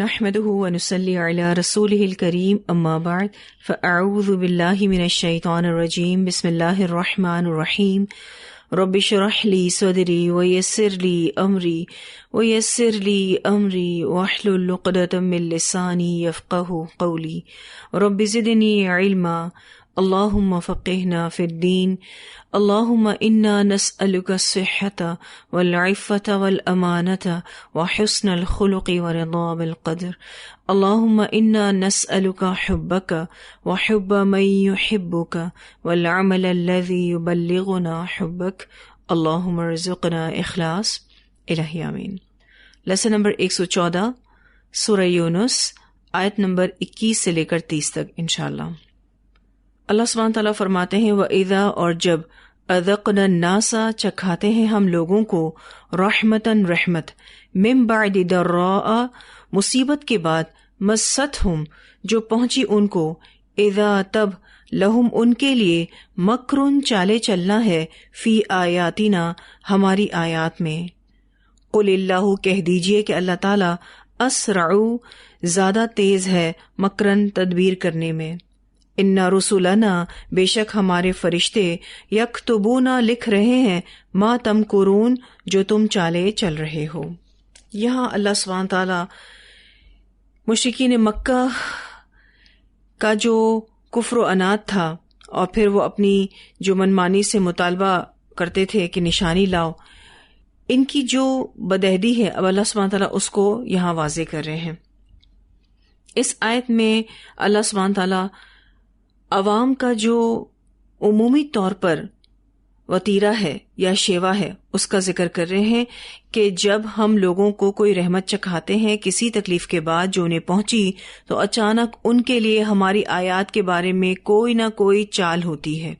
نحمده ونصلي على رسوله الكريم اما بعد فاعوذ بالله من الشيطان الرجيم بسم الله الرحمن الرحيم رب اشرح لي صدري ويسر لي امري واحلل عقدة من لساني يفقهوا قولي رب زدني علما اللهم فقهنا في الدين اللهم إنا نسألك الصحة والعفة والأمانة وحسن الخلق ورضا بالقدر اللهم إنا نسألك حبك وحب من يحبك والعمل الذي يبلغنا حبك اللهم ارزقنا اخلاص الہی آمین۔ لیسن نمبر 114 سورہ یونس آیت نمبر 21 سے لے کر 30 تک انشاءاللہ۔ اللہ سبحانہ تعالیٰ فرماتے ہیں وَإِذَا اور جب اذقنا الناس چکھاتے ہیں ہم لوگوں کو رحمتاً رحمت من بعد ضراء مصیبت کے بعد مستہم جو پہنچی ان کو اذا تب لہم ان کے لیے مکرن چالے چلنا ہے فی آیاتنا ہماری آیات میں قل اللہ کہہ دیجئے کہ اللہ تعالیٰ اسرع زیادہ تیز ہے مکرن تدبیر کرنے میں ان رسولنا بے شک ہمارے فرشتے یکتبون لکھ رہے ہیں ما تمکرون جو تم چالے چل رہے ہو۔ یہاں اللہ سبحانہ تعالیٰ مشرکین مکہ کا جو کفر و عناد تھا اور پھر وہ اپنی جو منمانی سے مطالبہ کرتے تھے کہ نشانی لاؤ، ان کی جو بدعہدی ہے اب اللہ سبحانہ تعالیٰ اس کو یہاں واضح کر رہے ہیں۔ اس آیت میں اللہ سبحانہ تعالیٰ عوام کا جو عمومی طور پر وتیرہ ہے یا شیوا ہے اس کا ذکر کر رہے ہیں کہ جب ہم لوگوں کو کوئی رحمت چکھاتے ہیں کسی تکلیف کے بعد جو انہیں پہنچی تو اچانک ان کے لیے ہماری آیات کے بارے میں کوئی نہ کوئی چال ہوتی ہے۔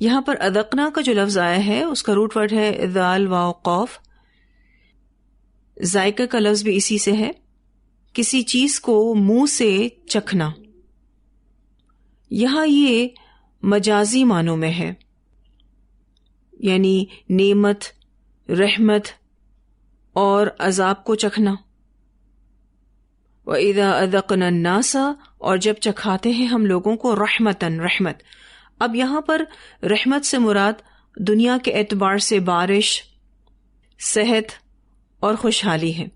یہاں پر اذقنا کا جو لفظ آیا ہے اس کا روٹ ورڈ ہے ذال واو قاف، ذائقہ کا لفظ بھی اسی سے ہے، کسی چیز کو منہ سے چکھنا۔ یہاں یہ مجازی معنوں میں ہے، یعنی نعمت، رحمت اور عذاب کو چکھنا۔ وَإِذَا أَذَقْنَا النَّاسَ اور جب چکھاتے ہیں ہم لوگوں کو رحمتاً رحمت۔ اب یہاں پر رحمت سے مراد دنیا کے اعتبار سے بارش، صحت اور خوشحالی ہے،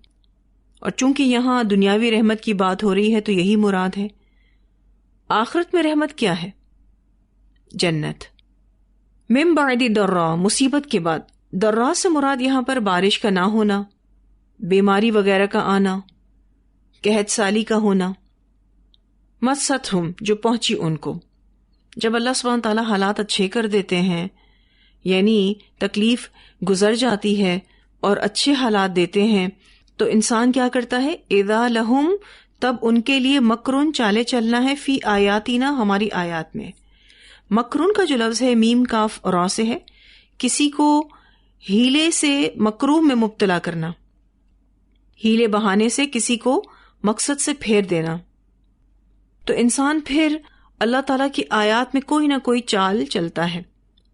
اور چونکہ یہاں دنیاوی رحمت کی بات ہو رہی ہے تو یہی مراد ہے۔ آخرت میں رحمت کیا ہے؟ جنت۔ من بعد ضراء مصیبت کے بعد، ضراء سے مراد یہاں پر بارش کا نہ ہونا، بیماری وغیرہ کا آنا، قحط سالی کا ہونا۔ مستہم جو پہنچی ان کو۔ جب اللہ سبحانہ تعالیٰ حالات اچھے کر دیتے ہیں، یعنی تکلیف گزر جاتی ہے اور اچھے حالات دیتے ہیں، تو انسان کیا کرتا ہے؟ اذا لہم تب ان کے لیے مکرون چالے چلنا ہے فی آیاتنا ہماری آیات میں۔ مکرون کا جو لفظ ہے میم کاف اور را سے ہے، کسی کو ہیلے سے مکروہ میں مبتلا کرنا، ہیلے بہانے سے کسی کو مقصد سے پھیر دینا۔ تو انسان پھر اللہ تعالیٰ کی آیات میں کوئی نہ کوئی چال چلتا ہے،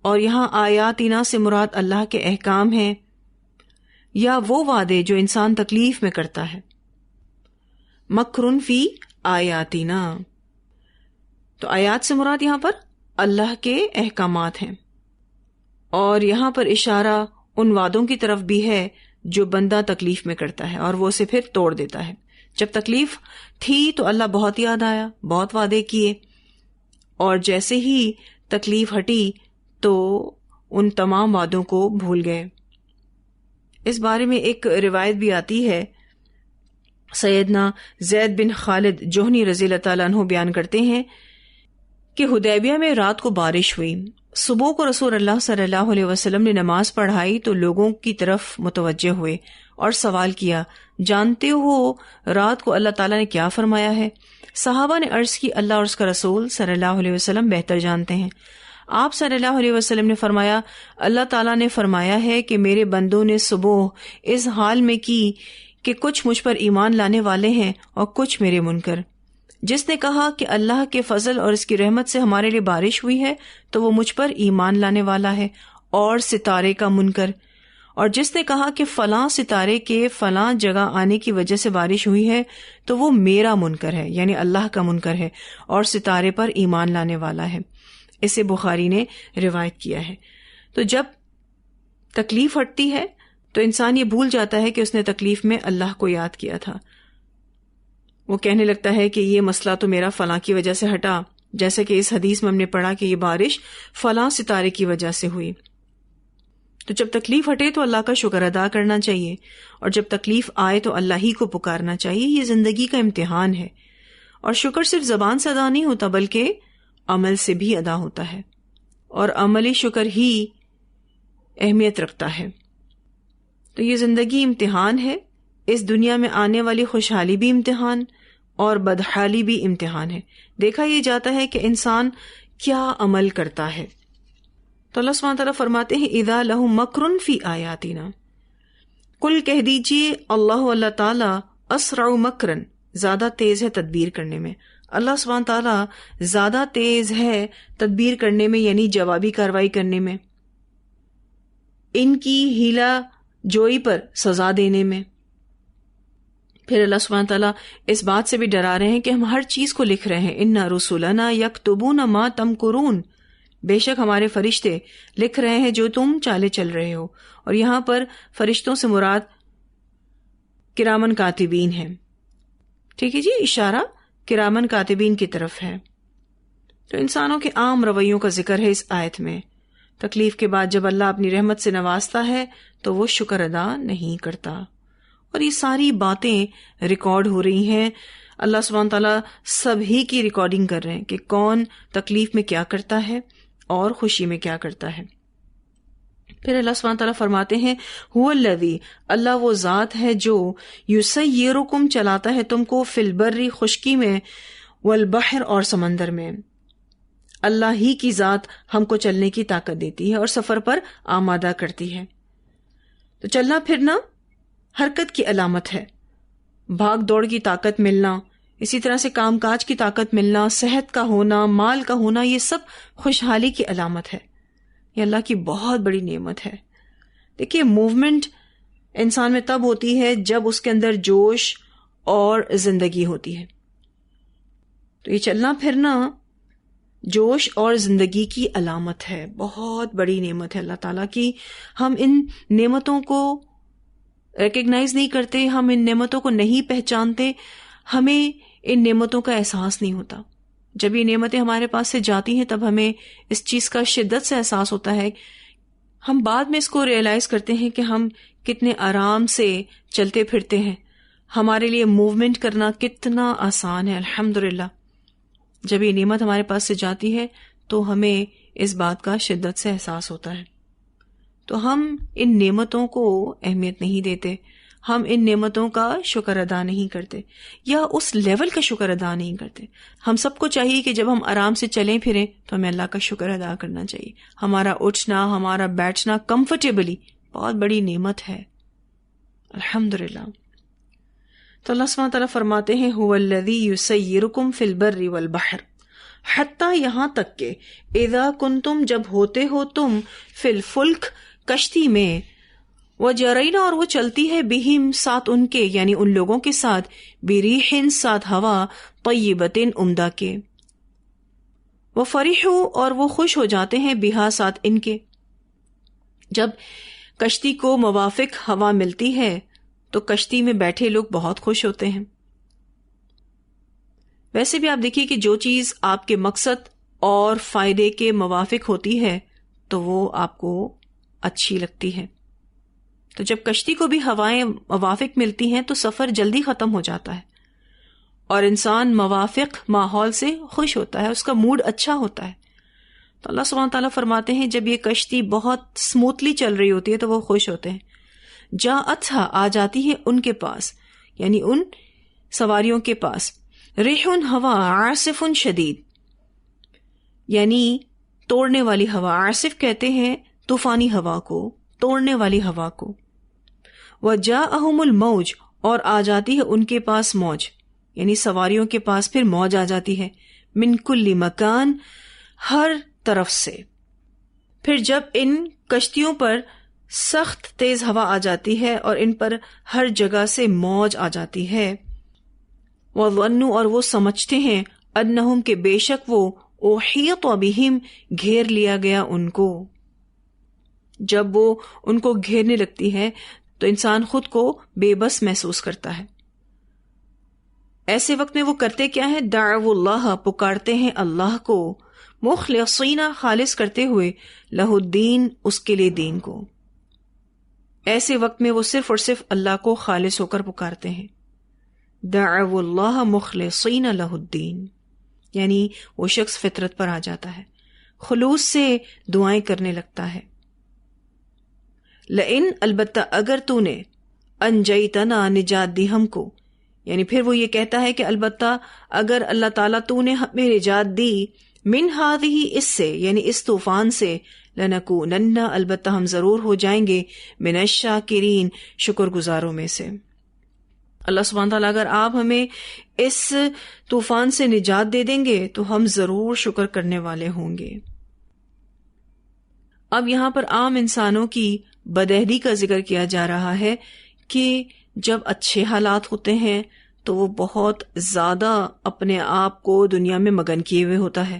اور یہاں آیاتنا سے مراد اللہ کے احکام ہیں یا وہ وعدے جو انسان تکلیف میں کرتا ہے۔ مکرن فی آیاتنا، تو آیات سے مراد یہاں پر اللہ کے احکامات ہیں، اور یہاں پر اشارہ ان وعدوں کی طرف بھی ہے جو بندہ تکلیف میں کرتا ہے اور وہ اسے پھر توڑ دیتا ہے۔ جب تکلیف تھی تو اللہ بہت یاد آیا، بہت وعدے کیے، اور جیسے ہی تکلیف ہٹی تو ان تمام وعدوں کو بھول گئے۔ اس بارے میں ایک روایت بھی آتی ہے، سیدنا زید بن خالد جوہنی رضی اللہ تعالیٰ عنہ بیان کرتے ہیں کہ حدیبیہ میں رات کو بارش ہوئی، صبح کو رسول اللہ صلی اللہ علیہ وسلم نے نماز پڑھائی تو لوگوں کی طرف متوجہ ہوئے اور سوال کیا، جانتے ہو رات کو اللہ تعالیٰ نے کیا فرمایا ہے؟ صحابہ نے عرض کی، اللہ اور اس کا رسول صلی اللہ علیہ وسلم بہتر جانتے ہیں۔ آپ صلی اللہ علیہ وسلم نے فرمایا، اللہ تعالیٰ نے فرمایا ہے کہ میرے بندوں نے صبح اس حال میں کی کہ کچھ مجھ پر ایمان لانے والے ہیں اور کچھ میرے منکر۔ جس نے کہا کہ اللہ کے فضل اور اس کی رحمت سے ہمارے لیے بارش ہوئی ہے تو وہ مجھ پر ایمان لانے والا ہے، اور ستارے کا منکر، اور جس نے کہا کہ فلاں ستارے کے فلاں جگہ آنے کی وجہ سے بارش ہوئی ہے تو وہ میرا منکر ہے، یعنی اللہ کا منکر ہے اور ستارے پر ایمان لانے والا ہے. اسے بخاری نے روایت کیا ہے. تو جب تکلیف ہٹتی ہے تو انسان یہ بھول جاتا ہے کہ اس نے تکلیف میں اللہ کو یاد کیا تھا. وہ کہنے لگتا ہے کہ یہ مسئلہ تو میرا فلاں کی وجہ سے ہٹا، جیسے کہ اس حدیث میں ہم نے پڑھا کہ یہ بارش فلاں ستارے کی وجہ سے ہوئی. تو جب تکلیف ہٹے تو اللہ کا شکر ادا کرنا چاہیے، اور جب تکلیف آئے تو اللہ ہی کو پکارنا چاہیے. یہ زندگی کا امتحان ہے، اور شکر صرف زبان سے ادا نہیں ہوتا بلکہ عمل سے بھی ادا ہوتا ہے، اور عملی شکر ہی اہمیت رکھتا ہے. تو یہ زندگی امتحان ہے. اس دنیا میں آنے والی خوشحالی بھی امتحان اور بدحالی بھی امتحان ہے. دیکھا یہ جاتا ہے کہ انسان کیا عمل کرتا ہے. تو اللہ سبحانہ تعالیٰ فرماتے ہیں اذا لہم مکر فی آیاتنا، قل کہہ دیجئے اللہ تعالیٰ اسرع مکرن، زیادہ تیز ہے تدبیر کرنے میں. اللہ سبحانہ تعالیٰ زیادہ تیز ہے تدبیر کرنے میں، یعنی جوابی کارروائی کرنے میں، ان کی ہیلا جوئی پر سزا دینے میں. پھر اللہ سبحانہ تعالیٰ اس بات سے بھی ڈرا رہے ہیں کہ ہم ہر چیز کو لکھ رہے ہیں. اِنَّ رُسُلَنَا يَكْتُبُونَ مَا تَمْكُرُونَ، بے شک ہمارے فرشتے لکھ رہے ہیں جو تم چالے چل رہے ہو. اور یہاں پر فرشتوں سے مراد کرامن کاتبین ہیں. ٹھیک ہے جی، اشارہ کرامن کاتبین کی طرف ہے. تو انسانوں کے عام رویوں کا ذکر ہے اس آیت میں. تکلیف کے بعد جب اللہ اپنی رحمت سے نوازتا ہے تو وہ شکر ادا نہیں کرتا. اور یہ ساری باتیں ریکارڈ ہو رہی ہیں. اللہ سبحانہ تعالیٰ سب ہی کی ریکارڈنگ کر رہے ہیں کہ کون تکلیف میں کیا کرتا ہے اور خوشی میں کیا کرتا ہے. پھر اللہ سبحانہ تعالیٰ فرماتے ہیں هو الذی، اللہ وہ ذات ہے جو یسیرکم چلاتا ہے تم کو فی البر، خشکی میں، والبحر اور سمندر میں. اللہ ہی کی ذات ہم کو چلنے کی طاقت دیتی ہے اور سفر پر آمادہ کرتی ہے. تو چلنا پھرنا حرکت کی علامت ہے. بھاگ دوڑ کی طاقت ملنا، اسی طرح سے کام کاج کی طاقت ملنا، صحت کا ہونا، مال کا ہونا، یہ سب خوشحالی کی علامت ہے. یہ اللہ کی بہت بڑی نعمت ہے. دیکھیے، موومنٹ انسان میں تب ہوتی ہے جب اس کے اندر جوش اور زندگی ہوتی ہے. تو یہ چلنا پھرنا جوش اور زندگی کی علامت ہے. بہت بڑی نعمت ہے اللہ تعالیٰ کی. ہم ان نعمتوں کو ریکگنائز نہیں کرتے، ہم ان نعمتوں کو نہیں پہچانتے، ہمیں ان نعمتوں کا احساس نہیں ہوتا. جب یہ نعمتیں ہمارے پاس سے جاتی ہیں تب ہمیں اس چیز کا شدت سے احساس ہوتا ہے. ہم بعد میں اس کو ریئلائز کرتے ہیں کہ ہم کتنے آرام سے چلتے پھرتے ہیں. ہمارے لیے موومنٹ کرنا کتنا آسان ہے. الحمدللہ جب یہ نعمت ہمارے پاس سے جاتی ہے تو ہمیں اس بات کا شدت سے احساس ہوتا ہے. تو ہم ان نعمتوں کو اہمیت نہیں دیتے، ہم ان نعمتوں کا شکر ادا نہیں کرتے، یا اس لیول کا شکر ادا نہیں کرتے. ہم سب کو چاہیے کہ جب ہم آرام سے چلیں پھریں تو ہمیں اللہ کا شکر ادا کرنا چاہیے. ہمارا اٹھنا، ہمارا بیٹھنا کمفرٹیبلی بہت بڑی نعمت ہے. الحمدللہ. تو اللہ سبحانہ تعالیٰ فرماتے ہیں هو الذی یسیرکم فی البر والبحر، حتیٰ یہاں تک کہ اذا کنتم جب ہوتے ہو تم فی الفلک کشتی میں، وجرینا اور وہ چلتی ہے بہم ساتھ ان کے، یعنی ان لوگوں کے ساتھ، بریحن ساتھ ہوا، طیبتن عمدہ کے، وہ فرحو اور وہ خوش ہو جاتے ہیں بہا ساتھ ان کے. جب کشتی کو موافق ہوا ملتی ہے تو کشتی میں بیٹھے لوگ بہت خوش ہوتے ہیں. ویسے بھی آپ دیکھیے کہ جو چیز آپ کے مقصد اور فائدے کے موافق ہوتی ہے تو وہ آپ کو اچھی لگتی ہے. تو جب کشتی کو بھی ہوائیں موافق ملتی ہیں تو سفر جلدی ختم ہو جاتا ہے اور انسان موافق ماحول سے خوش ہوتا ہے، اس کا موڈ اچھا ہوتا ہے. تو اللہ سبحانہ تعالیٰ فرماتے ہیں جب یہ کشتی بہت سموتھلی چل رہی ہوتی ہے تو وہ خوش ہوتے ہیں. جاءتھا آ جاتی ہے ان کے پاس، یعنی ان سواریوں کے پاس، ریحٌ ہوا، عاصف شدید، یعنی توڑنے والی ہوا. عاصف کہتے ہیں طوفانی ہوا کو، توڑنے والی ہوا کو. وجاءہم الموج اور آ جاتی ہے ان کے پاس موج، یعنی سواریوں کے پاس پھر موج آ جاتی ہے. من کل مکان، ہر طرف سے. پھر جب ان کشتیوں پر سخت تیز ہوا آ جاتی ہے اور ان پر ہر جگہ سے موج آ جاتی ہے. وَظَنُّوا اور وہ سمجھتے ہیں انہم کہ بے شک وہ احیط بہم گھیر لیا گیا ان کو. جب وہ ان کو گھیرنے لگتی ہے تو انسان خود کو بے بس محسوس کرتا ہے. ایسے وقت میں وہ کرتے کیا ہے؟ دعوا اللہ پکارتے ہیں اللہ کو، مخلصین خالص کرتے ہوئے، لہ الدین اس کے لیے دین کو. ایسے وقت میں وہ صرف اور صرف اللہ کو خالص ہو کر پکارتے ہیں. دعوا اللہ مخلصین لہ الدین، یعنی وہ شخص فطرت پر آ جاتا ہے، خلوص سے دعائیں کرنے لگتا ہے. لئن البتہ اگر تو نے انجیتنا نجات دی ہم کو، یعنی پھر وہ یہ کہتا ہے کہ البتہ اگر اللہ تعالیٰ تو نے ہمیں نجات دی، من ہذہ اس سے یعنی اس طوفان سے، لنکونن البتہ ہم ضرور ہو جائیں گے، من الشاکرین شکر گزاروں میں سے. اللہ سبحانہ تعالیٰ اگر آپ ہمیں اس طوفان سے نجات دے دیں گے تو ہم ضرور شکر کرنے والے ہوں گے. اب یہاں پر عام انسانوں کی بدعہدی کا ذکر کیا جا رہا ہے کہ جب اچھے حالات ہوتے ہیں تو وہ بہت زیادہ اپنے آپ کو دنیا میں مگن کیے ہوئے ہوتا ہے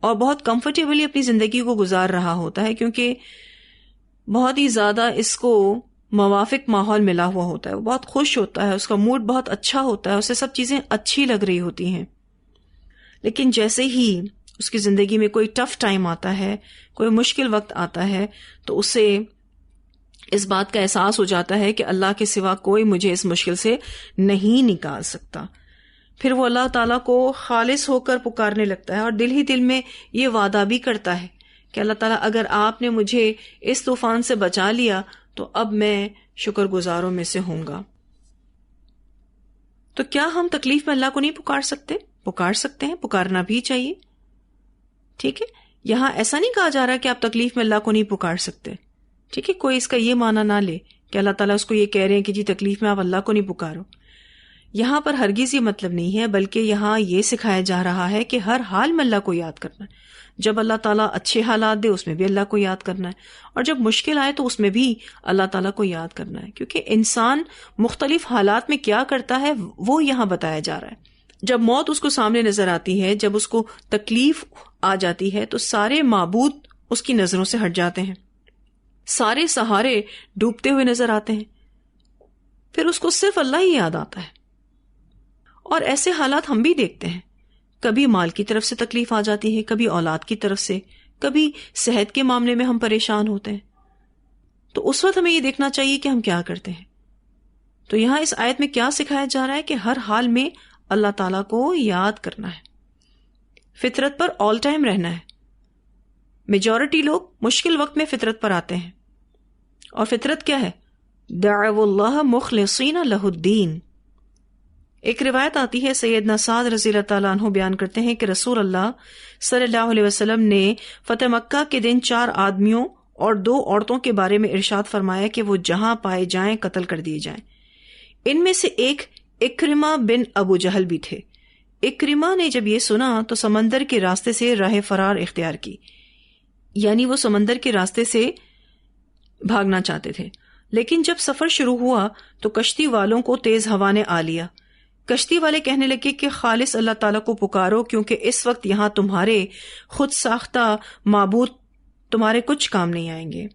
اور بہت کمفرٹیبلی اپنی زندگی کو گزار رہا ہوتا ہے، کیونکہ بہت ہی زیادہ اس کو موافق ماحول ملا ہوا ہوتا ہے. وہ بہت خوش ہوتا ہے، اس کا موڈ بہت اچھا ہوتا ہے، اسے سب چیزیں اچھی لگ رہی ہوتی ہیں. لیکن جیسے ہی اس کی زندگی میں کوئی ٹف ٹائم آتا ہے، کوئی مشکل وقت آتا ہے، تو اسے اس بات کا احساس ہو جاتا ہے کہ اللہ کے سوا کوئی مجھے اس مشکل سے نہیں نکال سکتا. پھر وہ اللہ تعالیٰ کو خالص ہو کر پکارنے لگتا ہے اور دل ہی دل میں یہ وعدہ بھی کرتا ہے کہ اللہ تعالیٰ اگر آپ نے مجھے اس طوفان سے بچا لیا تو اب میں شکر گزاروں میں سے ہوں گا. تو کیا ہم تکلیف میں اللہ کو نہیں پکار سکتے؟ پکار سکتے ہیں، پکارنا بھی چاہیے. ٹھیک ہے، یہاں ایسا نہیں کہا جا رہا کہ آپ تکلیف میں اللہ کو نہیں پکار سکتے. ٹھیک ہے، کوئی اس کا یہ معنی نہ لے کہ اللہ تعالیٰ اس کو یہ کہہ رہے ہیں کہ جی تکلیف میں آپ اللہ کو نہیں پکارو. یہاں پر ہرگز یہ مطلب نہیں ہے، بلکہ یہاں یہ سکھایا جا رہا ہے کہ ہر حال میں اللہ کو یاد کرنا ہے. جب اللہ تعالیٰ اچھے حالات دے اس میں بھی اللہ کو یاد کرنا ہے، اور جب مشکل آئے تو اس میں بھی اللہ تعالیٰ کو یاد کرنا ہے. کیونکہ انسان مختلف حالات میں کیا کرتا ہے وہ یہاں بتایا جا رہا ہے. جب موت اس کو سامنے نظر آتی ہے، جب اس کو تکلیف آ جاتی ہے، تو سارے معبود اس کی نظروں سے ہٹ جاتے ہیں، سارے سہارے ڈوبتے ہوئے نظر آتے ہیں، پھر اس کو صرف اللہ ہی یاد آتا ہے. اور ایسے حالات ہم بھی دیکھتے ہیں، کبھی مال کی طرف سے تکلیف آ جاتی ہے، کبھی اولاد کی طرف سے، کبھی صحت کے معاملے میں ہم پریشان ہوتے ہیں. تو اس وقت ہمیں یہ دیکھنا چاہیے کہ ہم کیا کرتے ہیں. تو یہاں اس آیت میں کیا سکھایا جا رہا ہے کہ ہر حال میں اللہ تعالیٰ کو یاد کرنا ہے، فطرت پر آل ٹائم رہنا ہے. میجورٹی لوگ مشکل وقت میں فطرت پر آتے ہیں، اور فطرت کیا ہے؟ دعوا اللہ مخلصین لہ الدین. ایک روایت آتی ہے، سیدنا سعد رضی اللہ تعالیٰ عنہ بیان کرتے ہیں کہ رسول اللہ صلی اللہ علیہ وسلم نے فتح مکہ کے دن 4 آدمیوں اور 2 عورتوں کے بارے میں ارشاد فرمایا کہ وہ جہاں پائے جائیں قتل کر دیے جائیں. ان میں سے ایک اکرمہ بن ابو جہل بھی تھے. اکرمہ نے جب یہ سنا تو سمندر کے راستے سے راہ فرار اختیار کی، یعنی وہ سمندر کے راستے سے بھاگنا چاہتے تھے. لیکن جب سفر شروع ہوا تو کشتی والوں کو تیز ہوا نے آ لیا. کشتی والے کہنے لگے کہ خالص اللہ تعالیٰ کو پکارو، کیونکہ اس وقت یہاں تمہارے خود ساختہ معبود تمہارے کچھ کام نہیں آئیں گے.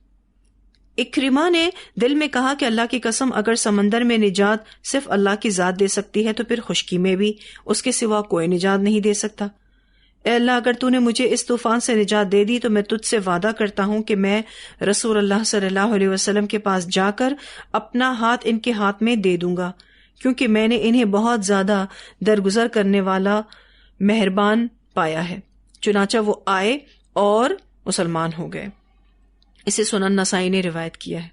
اکرمہ نے دل میں کہا کہ اللہ کی قسم اگر سمندر میں نجات صرف اللہ کی ذات دے سکتی ہے تو پھر خشکی میں بھی اس کے سوا کوئی نجات نہیں دے سکتا. اے اللہ، اگر تو نے مجھے اس طوفان سے نجات دے دی تو میں تجھ سے وعدہ کرتا ہوں کہ میں رسول اللہ صلی اللہ علیہ وسلم کے پاس جا کر اپنا ہاتھ ان کے ہاتھ میں دے دوں گا، کیونکہ میں نے انہیں بہت زیادہ درگزر کرنے والا مہربان پایا ہے. چنانچہ وہ آئے اور مسلمان ہو گئے. اسے سنن نسائی نے روایت کیا ہے.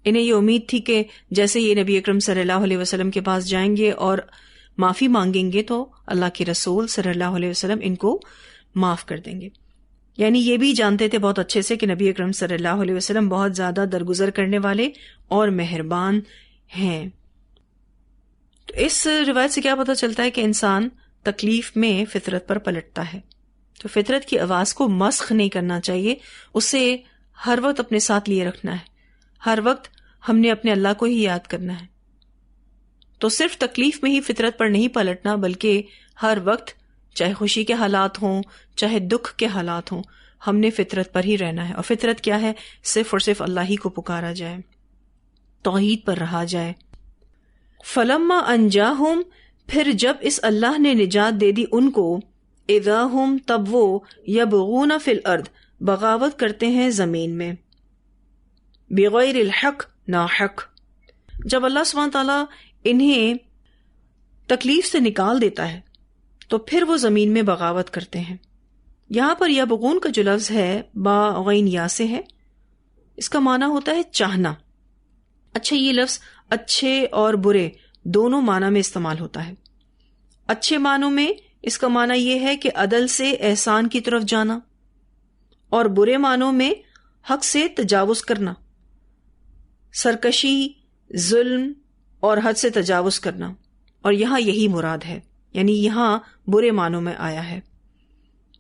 انہیں یہ امید تھی کہ جیسے یہ نبی اکرم صلی اللہ علیہ وسلم کے پاس جائیں گے اور معافی مانگیں گے تو اللہ کے رسول صلی اللہ علیہ وسلم ان کو معاف کر دیں گے. یعنی یہ بھی جانتے تھے بہت اچھے سے کہ نبی اکرم صلی اللہ علیہ وسلم بہت زیادہ درگزر کرنے والے اور مہربان ہیں. تو اس روایت سے کیا پتہ چلتا ہے کہ انسان تکلیف میں فطرت پر پلٹتا ہے. تو فطرت کی آواز کو مسخ نہیں کرنا چاہیے، اسے ہر وقت اپنے ساتھ لیے رکھنا ہے. ہر وقت ہم نے اپنے اللہ کو ہی یاد کرنا ہے. تو صرف تکلیف میں ہی فطرت پر نہیں پلٹنا، بلکہ ہر وقت چاہے خوشی کے حالات ہوں چاہے دکھ کے حالات ہوں، ہم نے فطرت پر ہی رہنا ہے. اور فطرت کیا ہے؟ صرف اور صرف اللہ ہی کو پکارا جائے، توحید پر رہا جائے. فلما انجاہم، پھر جب اس اللہ نے نجات دے دی ان کو، اذا ہم، تب وہ یبغون فی الارض، بغاوت کرتے ہیں زمین میں، بغیر الحق، ناحق. جب اللہ سبحانہ تعالیٰ انہیں تکلیف سے نکال دیتا ہے تو پھر وہ زمین میں بغاوت کرتے ہیں. یہاں پر یبغون کا جو لفظ ہے با غین یا سے ہے، اس کا معنی ہوتا ہے چاہنا. اچھا، یہ لفظ اچھے اور برے دونوں معنی میں استعمال ہوتا ہے. اچھے معنوں میں اس کا معنی یہ ہے کہ عدل سے احسان کی طرف جانا، اور برے معنوں میں حق سے تجاوز کرنا، سرکشی، ظلم اور حد سے تجاوز کرنا. اور یہاں یہی مراد ہے، یعنی یہاں برے معنوں میں آیا ہے.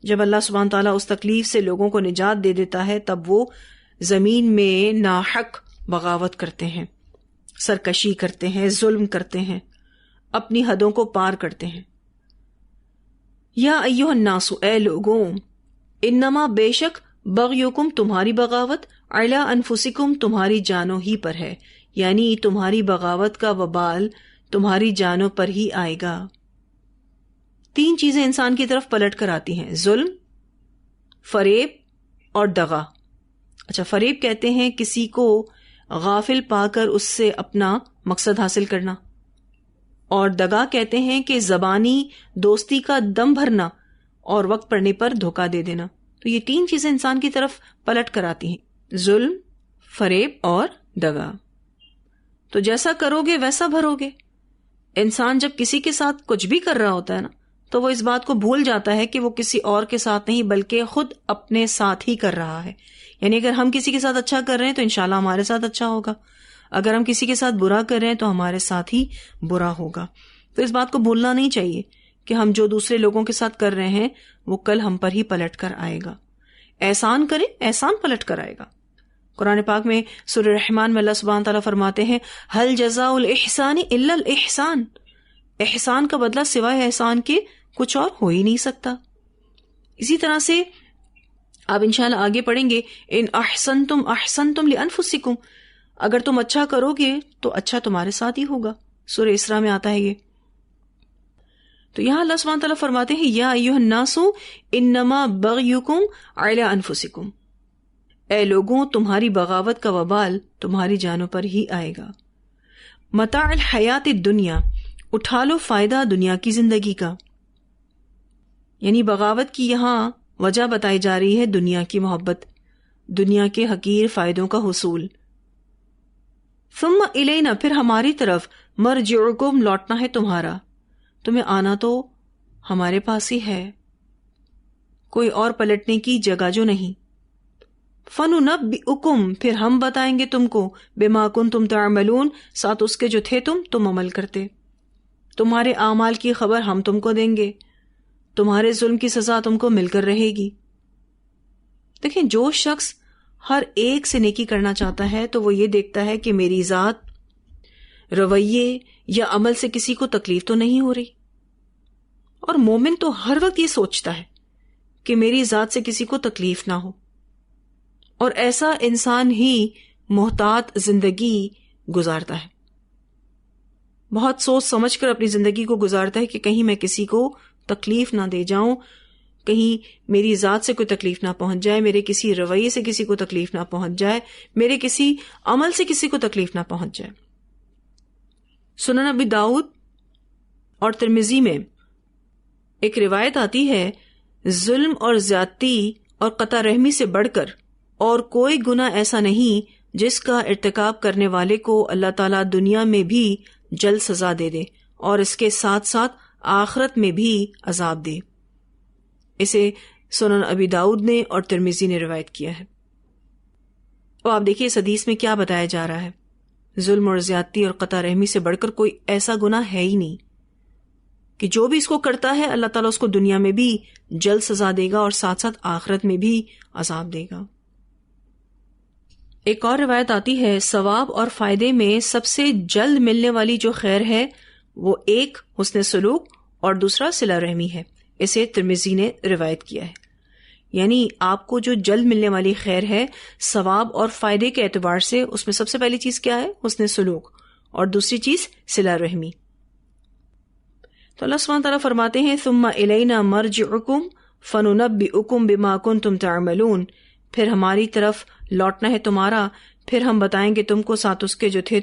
جب اللہ سبحانہ تعالیٰ اس تکلیف سے لوگوں کو نجات دے دیتا ہے تب وہ زمین میں ناحق بغاوت کرتے ہیں، سرکشی کرتے ہیں، ظلم کرتے ہیں، اپنی حدوں کو پار کرتے ہیں. یا ایھا الناس، اے لوگوں، انما بے شک بغیکم، تمہاری بغاوت، علی انفسکم، تمہاری جانوں ہی پر ہے، یعنی تمہاری بغاوت کا وبال تمہاری جانوں پر ہی آئے گا. 3 چیزیں انسان کی طرف پلٹ کر آتی ہیں: ظلم، فریب اور دغا. اچھا، فریب کہتے ہیں کسی کو غافل پا کر اس سے اپنا مقصد حاصل کرنا، اور دغا کہتے ہیں کہ زبانی دوستی کا دم بھرنا اور وقت پڑنے پر دھوکہ دے دینا. تو یہ 3 چیزیں انسان کی طرف پلٹ کر آتی ہیں: ظلم، فریب اور دغا. تو جیسا کرو گے ویسا بھرو گے. انسان جب کسی کے ساتھ کچھ بھی کر رہا ہوتا ہے نا، تو وہ اس بات کو بھول جاتا ہے کہ وہ کسی اور کے ساتھ نہیں بلکہ خود اپنے ساتھ ہی کر رہا ہے. یعنی اگر ہم کسی کے ساتھ اچھا کر رہے ہیں تو انشاءاللہ ہمارے ساتھ اچھا ہوگا، اگر ہم کسی کے ساتھ برا کر رہے ہیں تو ہمارے ساتھ ہی برا ہوگا. تو اس بات کو بھولنا نہیں چاہیے کہ ہم جو دوسرے لوگوں کے ساتھ کر رہے ہیں وہ کل ہم پر ہی پلٹ کر آئے گا. احسان کریں، احسان پلٹ کر آئے گا. قرآن پاک میں سورہ رحمان میں اللہ سبحانہ تعالیٰ فرماتے ہیں، هل جزاء الاحسان الا الاحسان، احسان کا بدلہ سوائے احسان کے کچھ اور ہو ہی نہیں سکتا. اسی طرح سے آپ انشاءاللہ آگے پڑھیں گے، ان احسنتم احسنتم لانفسکم، اگر تم اچھا کرو گے تو اچھا تمہارے ساتھ ہی ہوگا. سورہ اسراء میں آتا ہے یہ. تو یہاں اللہ سبحانہ تعالیٰ فرماتے ہیں، یا ایھا الناس انما بغیکم علی انفسکم، اے لوگوں، تمہاری بغاوت کا وبال تمہاری جانوں پر ہی آئے گا. متاع الحیات الدنیا، اٹھا لو فائدہ دنیا کی زندگی کا. یعنی بغاوت کی یہاں وجہ بتائی جا رہی ہے دنیا کی محبت، دنیا کے حقیر فائدوں کا حصول. ثم الینا، پھر ہماری طرف، مرجعکم، لوٹنا ہے تمہارا، تمہیں آنا تو ہمارے پاس ہی ہے، کوئی اور پلٹنے کی جگہ جو نہیں. فننبئکم، پھر ہم بتائیں گے تم کو، بما کنتم تعملون، ساتھ اس کے جو تھے تم عمل کرتے. تمہارے اعمال کی خبر ہم تم کو دیں گے، تمہارے ظلم کی سزا تم کو مل کر رہے گی. دیکھیں، جو شخص ہر ایک سے نیکی کرنا چاہتا ہے تو وہ یہ دیکھتا ہے کہ میری ذات، رویے یا عمل سے کسی کو تکلیف تو نہیں ہو رہی. اور مومن تو ہر وقت یہ سوچتا ہے کہ میری ذات سے کسی کو تکلیف نہ ہو، اور ایسا انسان ہی محتاط زندگی گزارتا ہے، بہت سوچ سمجھ کر اپنی زندگی کو گزارتا ہے کہ کہیں میں کسی کو تکلیف نہ دے جاؤں، کہیں میری ذات سے کوئی تکلیف نہ پہنچ جائے، میرے کسی رویے سے کسی کو تکلیف نہ پہنچ جائے، میرے کسی عمل سے کسی کو تکلیف نہ پہنچ جائے. سنن ابی داؤد اور ترمذی میں ایک روایت آتی ہے، ظلم اور زیادتی اور قطع رحمی سے بڑھ کر اور کوئی گناہ ایسا نہیں جس کا ارتکاب کرنے والے کو اللہ تعالیٰ دنیا میں بھی جلد سزا دے دے اور اس کے ساتھ ساتھ آخرت میں بھی عذاب دے. اسے سنن ابی داؤد نے اور ترمذی نے روایت کیا ہے. اور آپ دیکھیے اس حدیث میں کیا بتایا جا رہا ہے، ظلم اور زیادتی اور قطع رحمی سے بڑھ کر کوئی ایسا گناہ ہے ہی نہیں کہ جو بھی اس کو کرتا ہے اللہ تعالیٰ اس کو دنیا میں بھی جلد سزا دے گا اور ساتھ ساتھ آخرت میں بھی عذاب دے گا. ایک اور روایت آتی ہے ثواب اور فائدے میں سب سے جلد ملنے والی جو خیر ہے وہ ایک حسن سلوک اور دوسرا صلہ رحمی ہے. اسے ترمذی نے روایت کیا ہے. یعنی آپ کو جو جلد ملنے والی خیر ہے ثواب اور فائدے کے اعتبار سے، اس میں سب سے پہلی چیز کیا ہے؟ حسن سلوک، اور دوسری چیز صلہ رحمی. تو اللہ سبحانہ تعالیٰ فرماتے ہیں ثم الینا مرجعکم فننبئکم بما کنتم تعملون، پھر ہماری طرف لوٹنا ہے تمہارا، پھر ہم بتائیں گے تم کو ساتھ اس کے جو تھے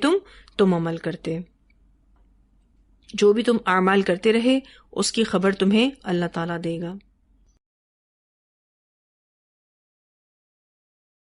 تم عمل کرتے. جو بھی تم اعمال کرتے رہے اس کی خبر تمہیں اللہ تعالیٰ دے گا.